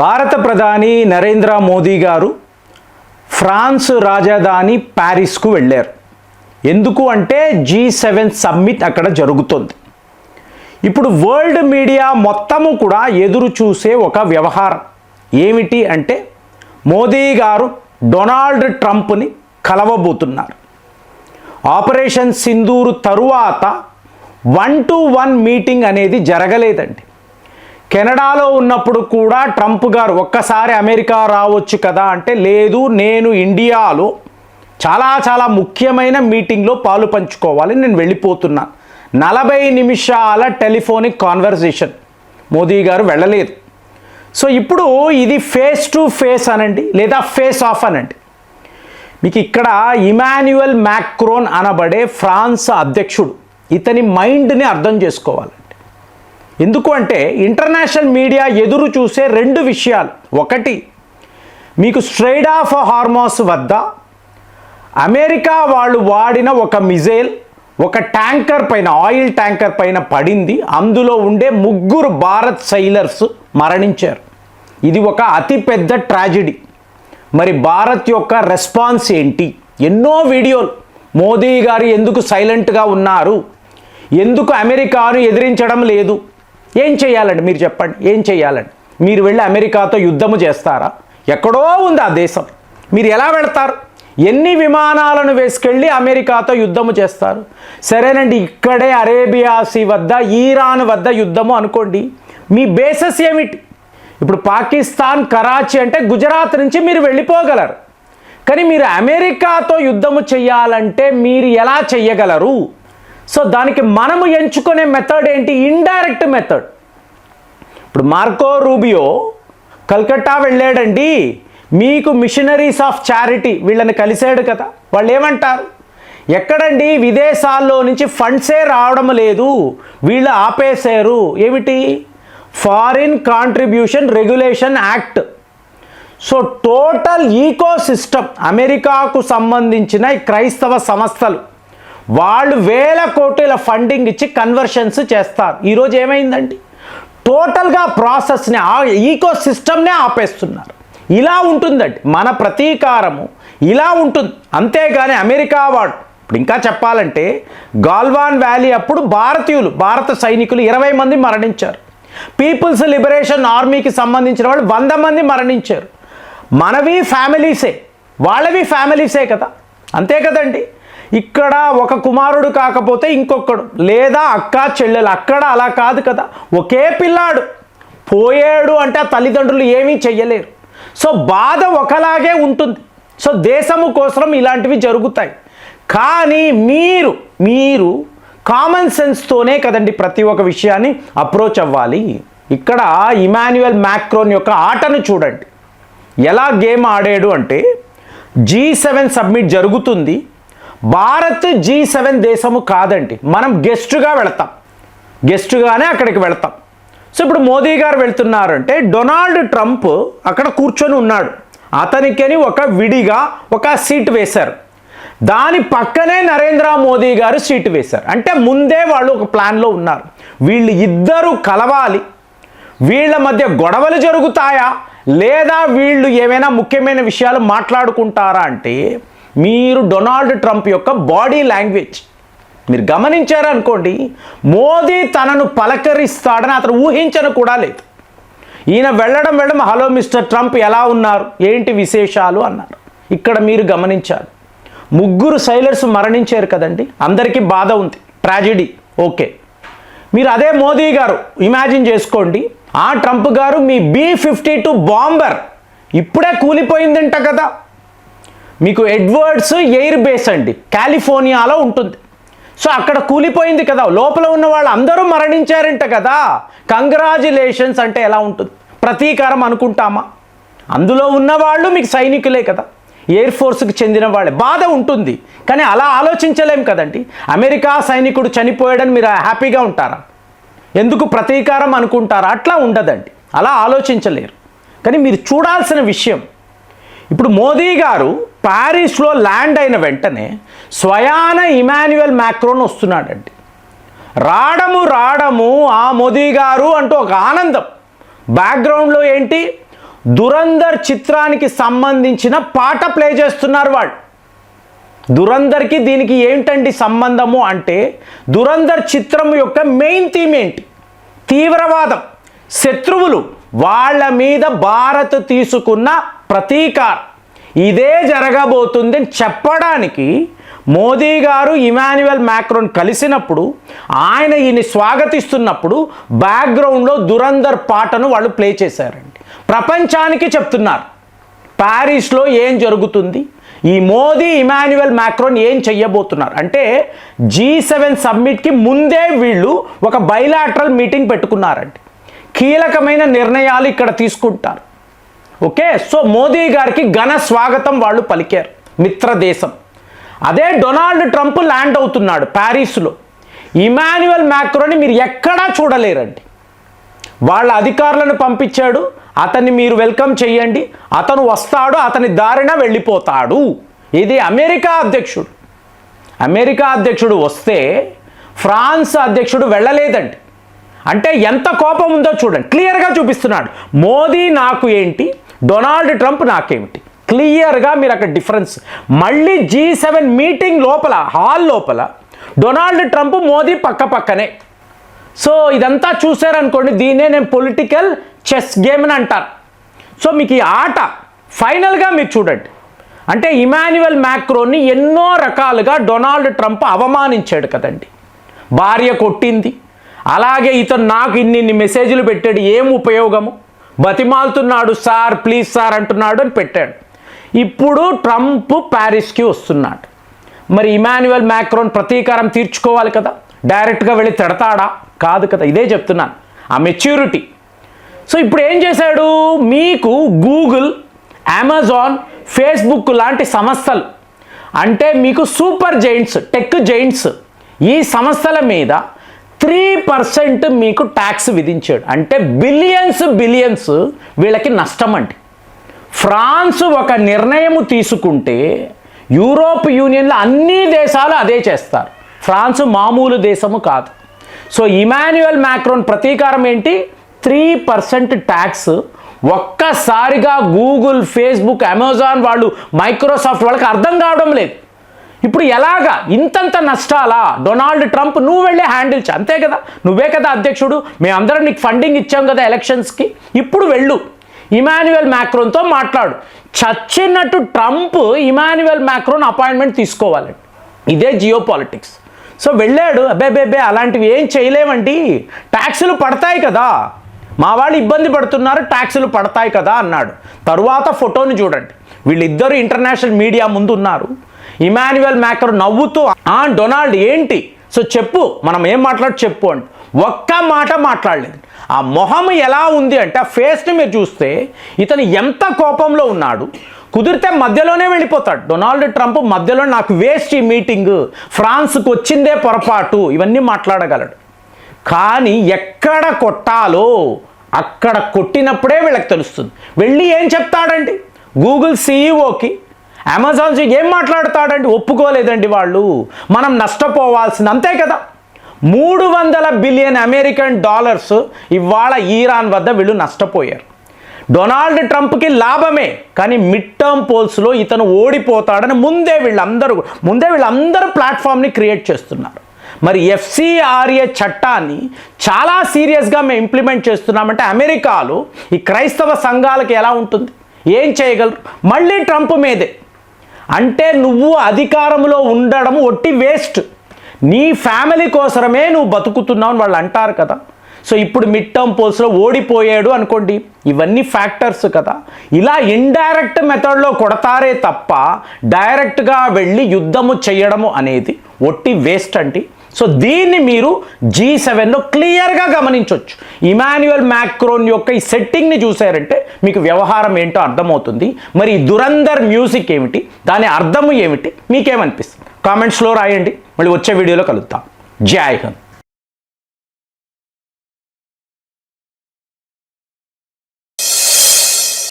భారత ప్రధాని నరేంద్ర మోదీ గారు ఫ్రాన్స్ రాజధాని ప్యారిస్కు వెళ్ళారు. ఎందుకు అంటే G7 సమ్మిట్ అక్కడ జరుగుతుంది. ఇప్పుడు వరల్డ్ మీడియా మొత్తము కూడా ఎదురు చూసే ఒక వ్యవహారం ఏమిటి అంటే మోదీ గారు డొనాల్డ్ ట్రంప్ని కలవబోతున్నారు. ఆపరేషన్ సింధూర్ తరువాత 1-to-1 మీటింగ్ అనేది జరగలేదండి. కెనడాలో ఉన్నప్పుడు కూడా ట్రంప్ గారు ఒక్కసారి అమెరికా రావచ్చు కదా అంటే లేదు, నేను ఇండియాలో చాలా ముఖ్యమైన మీటింగ్లో పాలు పంచుకోవాలి, నేను వెళ్ళిపోతున్నా. 40 నిమిషాల టెలిఫోనిక్ కాన్వర్సేషన్ మోదీ గారు వెళ్ళలేదు. సో ఇప్పుడు ఇది ఫేస్ టు ఫేస్ అనండి లేదా ఫేస్ ఆఫ్ అనండి. మీకు ఇక్కడ ఇమాన్యుయల్ మ్యాక్రోన్ అనబడే ఫ్రాన్స్ అధ్యక్షుడు, ఇతని మైండ్ని అర్థం చేసుకోవాలండి. ఎందుకు అంటే ఇంటర్నేషనల్ మీడియా ఎదురు చూసే 2 విషయాలు. ఒకటి, మీకు స్ట్రైట్ ఆఫ్ హార్మోస్ వద్ద అమెరికా వాళ్ళు వాడిన ఒక మిజైల్ ఒక ట్యాంకర్ పైన, ఆయిల్ ట్యాంకర్ పైన పడింది. అందులో ఉండే 3 భారత్ సైలర్స్ మరణించారు. ఇది ఒక అతిపెద్ద ట్రాజెడీ. మరి భారత్ యొక్క రెస్పాన్స్ ఏంటి? ఎన్నో వీడియోలు. మోదీ గారు ఎందుకు సైలెంట్గా ఉన్నారు, ఎందుకు అమెరికాను ఎదిరించడం లేదు, ఏం చేయాలండి మీరు చెప్పండి, ఏం చేయాలండి? మీరు వెళ్ళి అమెరికాతో యుద్ధము చేస్తారా? ఎక్కడో ఉంది ఆ దేశం, మీరు ఎలా వెళ్తారు? ఎన్ని విమానాలను వేసుకెళ్ళి అమెరికాతో యుద్ధము చేస్తారు? సరేనండి, ఇక్కడే అరేబియా సీ వద్ద ఈరాన్ వద్ద యుద్ధము అనుకోండి, మీ బేసెస్ ఏమిటి? ఇప్పుడు పాకిస్తాన్ కరాచీ అంటే గుజరాత్ నుంచి మీరు వెళ్ళిపోగలరు, కానీ మీరు అమెరికాతో యుద్ధము చేయాలంటే మీరు ఎలా చెయ్యగలరు? సో దానికి మనము ఎంచుకునే మెథడ్ ఏంటి? Indirect method. ఇప్పుడు మార్కో రూబియో కల్కట్టా వెళ్ళాడండి, మీకు మిషనరీస్ ఆఫ్ చారిటీ వీళ్ళని కలిశాడు కదా, వాళ్ళు ఏమంటారు? ఎక్కడండి విదేశాల్లో నుంచి ఫండ్సే రావడం లేదు, వీళ్ళు ఆపేశారు. ఏమిటి? Foreign contribution regulation act. So total ecosystem, అమెరికాకు సంబంధించిన క్రైస్తవ సంస్థలు వాళ్ళు 1000 కోట్ల ఫండింగ్ ఇచ్చి కన్వర్షన్స్ చేస్తారు. ఈరోజు ఏమైందండి? టోటల్గా ప్రాసెస్ని, ఈకో సిస్టమ్నే ఆపేస్తున్నారు. ఇలా ఉంటుందండి మన ప్రతీకారము, ఇలా ఉంటుంది. అంతేగాని అమెరికా వాడు, ఇప్పుడు ఇంకా చెప్పాలంటే గాల్వాన్ వ్యాలీ అప్పుడు భారత సైనికులు 20 మంది మరణించారు. పీపుల్స్ లిబరేషన్ ఆర్మీకి సంబంధించిన వాళ్ళు 100 మంది మరణించారు. మనవి ఫ్యామిలీసే, వాళ్ళవి ఫ్యామిలీసే కదా, అంతే కదండి. ఇక్కడ ఒక కుమారుడు కాకపోతే ఇంకొకడు, లేదా అక్క చెల్లెలు, అక్కడ అలా కాదు కదా, ఒకే పిల్లాడు పోయాడు అంటే ఆ తల్లిదండ్రులు ఏమీ చెయ్యలేరు. సో బాధ ఒకలాగే ఉంటుంది. సో దేశము కోసం ఇలాంటివి జరుగుతాయి. కానీ మీరు కామన్ సెన్స్తోనే కదండి ప్రతి ఒక్క విషయాన్ని అప్రోచ్ అవ్వాలి. ఇక్కడ ఇమాన్యుయల్ మ్యాక్రోన్ యొక్క ఆటను చూడండి, ఎలా గేమ్ ఆడాడు అంటే G7 సబ్మిట్ జరుగుతుంది, భారత్ G7 దేశము కాదండి, మనం గెస్ట్గా వెళతాం, గెస్ట్గానే అక్కడికి వెళతాం. సో ఇప్పుడు మోదీ గారు వెళ్తున్నారంటే డొనాల్డ్ ట్రంప్ అక్కడ కూర్చొని ఉన్నాడు, అతనికని ఒక విడిగా ఒక సీట్ వేశారు, దాని పక్కనే నరేంద్ర మోదీ గారు సీటు వేశారు. అంటే ముందే వాళ్ళు ఒక ప్లాన్లో ఉన్నారు, వీళ్ళు ఇద్దరు కలవాలి, వీళ్ళ మధ్య గొడవలు జరుగుతాయా లేదా వీళ్ళు ఏమైనా ముఖ్యమైన విషయాలు మాట్లాడుకుంటారా అంటే మీరు డొనాల్డ్ ట్రంప్ యొక్క బాడీ లాంగ్వేజ్ మీరు గమనించారనుకోండి, మోదీ తనను పలకరిస్తాడని అతను ఊహించను కూడా లేదు. ఈయన వెళ్ళడం హలో మిస్టర్ ట్రంప్ ఎలా ఉన్నారు, ఏంటి విశేషాలు అన్నారు. ఇక్కడ మీరు గమనించాలి, 3 సైలర్స్ మరణించారు కదండి, అందరికీ బాధ ఉంది, ట్రాజెడీ. ఓకే, మీరు అదే మోదీ గారు ఇమాజిన్ చేసుకోండి, ఆ ట్రంప్ గారు మీ B-52 బాంబర్ ఇప్పుడే కూలిపోయిందంట కదా, మీకు ఎడ్వర్డ్స్ ఎయిర్ బేస్ అండి కాలిఫోర్నియాలో ఉంటుంది. సో అక్కడ కూలిపోయింది కదా, లోపల ఉన్న వాళ్ళు అందరూ మరణించారంట కదా, కంగ్రాచులేషన్స్ అంటే ఎలా ఉంటుంది? ప్రతీకారం అనుకుంటామా? అందులో ఉన్నవాళ్ళు మీకు సైనికులే కదా, ఎయిర్ ఫోర్స్కి చెందిన వాళ్ళే, బాధ ఉంటుంది. కానీ అలా ఆలోచించలేం కదండి. అమెరికా సైనికుడు చనిపోయాడని మీరు హ్యాపీగా ఉంటారా? ఎందుకు ప్రతీకారం అనుకుంటారా? అట్లా ఉండదండి, అలా ఆలోచించలేరు. కానీ మీరు చూడాల్సిన విషయం, ఇప్పుడు మోదీ గారు ప్యారిస్లో ల్యాండ్ అయిన వెంటనే స్వయాన ఇమాన్యుయల్ మ్యాక్రోన్ వస్తున్నాడండి. రావడము ఆ మోదీ గారు అంటూ ఒక ఆనందం. బ్యాక్గ్రౌండ్లో ఏంటి? దురంధర్ చిత్రానికి సంబంధించిన పాట ప్లే చేస్తున్నారు వాళ్ళు. దురంధర్కి దీనికి ఏంటండి సంబంధము అంటే, దురంధర్ చిత్రం యొక్క మెయిన్ థీమ్ ఏంటి? తీవ్రవాదం, శత్రువులు, వాళ్ళ మీద భారత్ తీసుకున్న ప్రతీకారం. ఇదే జరగబోతుంది అని చెప్పడానికి మోదీ గారు ఇమాన్యుయల్ మ్యాక్రోన్ కలిసినప్పుడు, ఆయన ఈయన్ని స్వాగతిస్తున్నప్పుడు బ్యాక్గ్రౌండ్లో దురంధర్ పాటను వాళ్ళు ప్లే చేశారండి. ప్రపంచానికి చెప్తున్నారు ప్యారిస్లో ఏం జరుగుతుంది, ఈ మోదీ ఇమాన్యుయల్ మ్యాక్రోన్ ఏం చెయ్యబోతున్నారు అంటే. G7 సమ్మిట్కి ముందే వీళ్ళు ఒక బైలాటరల్ మీటింగ్ పెట్టుకున్నారండి. కీలకమైన నిర్ణయాలు ఇక్కడ తీసుకుంటారు. ఓకే, సో మోదీ గారికి ఘన స్వాగతం వాళ్ళు పలికారు మిత్రదేశం. అదే డొనాల్డ్ ట్రంప్ ల్యాండ్ అవుతున్నాడు ప్యారిస్లో. ఇమాన్యుయల్ మ్యాక్రోన్ని మీరు ఎక్కడా చూడలేరండి. వాళ్ళ అధికారులను పంపించాడు, అతన్ని మీరు వెల్కమ్ చేయండి, అతను వస్తాడు, అతని దారిన వెళ్ళిపోతాడు. ఇది అమెరికా అధ్యక్షుడు. అమెరికా అధ్యక్షుడు వస్తే ఫ్రాన్స్ అధ్యక్షుడు వెళ్ళలేదండి. అంటే ఎంత కోపం ఉందో చూడండి, క్లియర్గా చూపిస్తున్నాడు. మోదీ నాకు ఏంటి, డొనాల్డ్ ట్రంప్ నాకేమిటి, క్లియర్గా మీరు అక్కడ డిఫరెన్స్. మళ్ళీ G7 మీటింగ్ లోపల, హాల్ లోపల డొనాల్డ్ ట్రంప్ మోదీ పక్క పక్కనే. సో ఇదంతా చూసారనుకోండి, దీన్నే నేను పొలిటికల్ చెస్ గేమ్ అని అంటారు. సో మీకు ఈ ఆట ఫైనల్గా మీరు చూడండి. అంటే ఇమాన్యుయల్ మ్యాక్రోన్ని ఎన్నో రకాలుగా డొనాల్డ్ ట్రంప్ అవమానించాడు కదండి. భార్య కొట్టింది, అలాగే ఇతను నాకు ఇన్ని మెసేజ్లు పెట్టాడు, ఏం ఉపయోగము, బతిమాలుతున్నాడు, సార్ ప్లీజ్ సార్ అంటున్నాడు అని పెట్టాడు. ఇప్పుడు ట్రంప్ ప్యారిస్కి వస్తున్నాడు. మరి ఇమాన్యుయల్ మ్యాక్రోన్ ప్రతీకారం తీర్చుకోవాలి కదా, డైరెక్ట్గా వెళ్ళి తిడతాడా? కాదు కదా, ఇదే చెప్తున్నాను, ఆ మెచ్యూరిటీ. సో ఇప్పుడు ఏం చేశాడు, మీకు గూగుల్, అమెజాన్, ఫేస్బుక్ లాంటి సంస్థలు, అంటే మీకు సూపర్ జైంట్స్, టెక్ జైంట్స్, ఈ సంస్థల మీద 3% మీకు ట్యాక్స్ విధించాడు. అంటే బిలియన్స్ వీళ్ళకి నష్టం అండి. ఫ్రాన్స్ ఒక నిర్ణయం తీసుకుంటే యూరోప్ యూనియన్లో అన్ని దేశాలు అదే చేస్తారు. ఫ్రాన్స్ మామూలు దేశము కాదు. సో ఇమాన్యుయల్ మ్యాక్రోన్ ప్రతీకారం ఏంటి, 3% ట్యాక్స్. ఒక్కసారిగా గూగుల్, ఫేస్బుక్, అమెజాన్ వాళ్ళు, మైక్రోసాఫ్ట్ వాళ్ళకి అర్థం కావడం లేదు. ఇప్పుడు ఎలాగా ఇంతంత నష్టాలా? డొనాల్డ్ ట్రంప్ నువ్వు వెళ్ళి హ్యాండిల్ చే, అంతే కదా, నువ్వే కదా అధ్యక్షుడు, మేమందరం నీకు ఫండింగ్ ఇచ్చాం కదా ఎలక్షన్స్కి, ఇప్పుడు వెళ్ళు ఇమాన్యుయల్ మ్యాక్రోన్తో మాట్లాడు. చచ్చినట్టు ట్రంప్ ఇమాన్యుయల్ మ్యాక్రోన్ అపాయింట్మెంట్ తీసుకోవాలండి. ఇదే జియో పాలిటిక్స్. సో వెళ్ళాడు, అబ్బే అలాంటివి ఏం చేయలేమండి, ట్యాక్సులు పడతాయి కదా, మా వాళ్ళు ఇబ్బంది పడుతున్నారు, ట్యాక్సులు పడతాయి కదా అన్నాడు. తరువాత ఫోటోని చూడండి, వీళ్ళిద్దరూ ఇంటర్నేషనల్ మీడియా ముందు ఉన్నారు. ఇమాన్యుయల్ మ్యాక్రోన్ నవ్వుతూ, డొనాల్డ్ ఏంటి, సో చెప్పు, మనం ఏం మాట్లాడు చెప్పు అంటే ఒక్క మాట మాట్లాడలేదు. ఆ మొహం ఎలా ఉంది అంటే, ఆ ఫేస్ని మీరు చూస్తే ఇతను ఎంత కోపంలో ఉన్నాడు. కుదిరితే మధ్యలోనే వెళ్ళిపోతాడు డొనాల్డ్ ట్రంప్. మధ్యలో నాకు వేస్ట్ ఈ మీటింగ్, ఫ్రాన్స్కి వచ్చిందే పొరపాటు, ఇవన్నీ మాట్లాడగలడు. కానీ ఎక్కడ కొట్టాలో అక్కడ కొట్టినప్పుడే వీళ్ళకి తెలుస్తుంది. వెళ్ళి ఏం చెప్తాడండి గూగుల్ సీఈఓకి, అమెజాన్ ఏం మాట్లాడతాడండి, ఒప్పుకోలేదండి వాళ్ళు, మనం నష్టపోవాల్సింది, అంతే కదా. 300 బిలియన్ అమెరికన్ డాలర్స్ ఇవాళ ఈరాన్ వద్ద వీళ్ళు నష్టపోయారు. డొనాల్డ్ ట్రంప్కి లాభమే, కానీ మిడ్ టర్మ్ పోల్స్లో ఇతను ఓడిపోతాడని ముందే వీళ్ళందరూ ప్లాట్ఫామ్ని క్రియేట్ చేస్తున్నారు. మరి FCRA చట్టాన్ని చాలా సీరియస్గా మేము ఇంప్లిమెంట్ చేస్తున్నామంటే అమెరికాలో ఈ క్రైస్తవ సంఘాలకి ఎలా ఉంటుంది, ఏం చేయగలరు? మళ్ళీ ట్రంప్ మీదే. అంటే నువ్వు అధికారంలో ఉండడం ఒట్టి వేస్ట్, నీ ఫ్యామిలీ కోసమే నువ్వు బతుకుతున్నావు అని వాళ్ళు అంటారు కదా. సో ఇప్పుడు మిడ్ టర్మ్ పోల్స్లో ఓడిపోయాడు అనుకోండి, ఇవన్నీ ఫ్యాక్టర్స్ కదా. ఇలా ఇండైరెక్ట్ మెథడ్లో కొడతారే తప్ప డైరెక్ట్గా వెళ్ళి యుద్ధము చేయడము అనేది ఒట్టి వేస్ట్ అండి. సో దీన్ని మీరు G7లో క్లియర్గా గమనించవచ్చు. ఇమాన్యుయల్ మ్యాక్రోన్ యొక్క ఈ సెట్టింగ్ని చూసారంటే మీకు వ్యవహారం ఏంటో అర్థమవుతుంది. మరి దురంధర్ మ్యూజిక్ ఏమిటి, దాని అర్థము ఏమిటి, మీకేమనిపిస్తుంది కామెంట్స్లో రాయండి. మళ్ళీ వచ్చే వీడియోలో కలుద్దాం. జై హింద్.